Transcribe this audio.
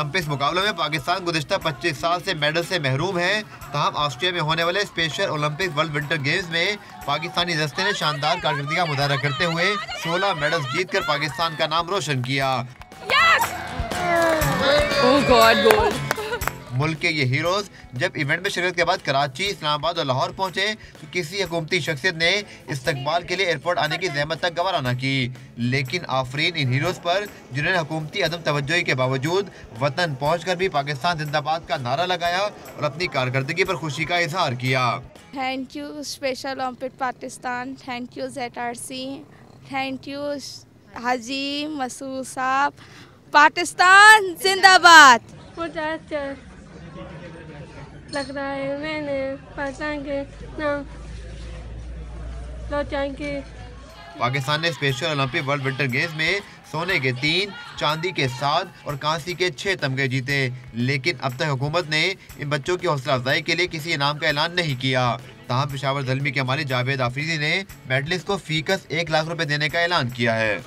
Olympics मुकाबलों में पाकिस्तान गुज़िश्ता 25 साल से मेडल से महरूम है। तमाम ऑस्ट्रिया में होने वाले special Olympic world winter games में पाकिस्तानी दस्ते ने शानदार कारकर्दगी का मुजाहरा करते हुए 16 मेडल्स जीतकर पाकिस्तान का नाम रोशन किया। ओह गॉड, गोल। मुल्क के ये हीरोज जब इवेंट में शिरकत के बाद कराची, इस्लामाबाद और लाहौर पहुंचे तो किसी हुकूमती शख्सियत ने इस्तकबाल के लिए एयरपोर्ट आने की ज़हमत तक गवारा न की। लेकिन आफरीन इन हीरोज पर जिन्होंने हुकूमती अदम तवज्जोही के बावजूद वतन पहुंचकर भी पाकिस्तान जिंदाबाद का नारा लगाया और अपनी कारकर्दगी पर खुशी का इजहार किया। Thank you special Olympic Pakistan, thank you ZRC, thank you Haji Masood Sahab. Pakistan जिंदाबाद। मुझे अच्छा लग रहा है, मैंने पाकिस्तान के नाम लौटाएंगे। पाकिस्तान ने special Olympic world winter games में सोने के 3, चांदी के 7 और कांसी के 6 तमगे जीते। लेकिन अब तक हुकूमत ने इन बच्चों की हौसला अफजाई के लिए किसी इनाम का ऐलान नहीं किया। ताहम पेशावर ज़ल्मी के मालिक जावेद आफरीदी ने मेडलिस्ट को फीकस 1 लाख रुपए देने का ऐलान किया है।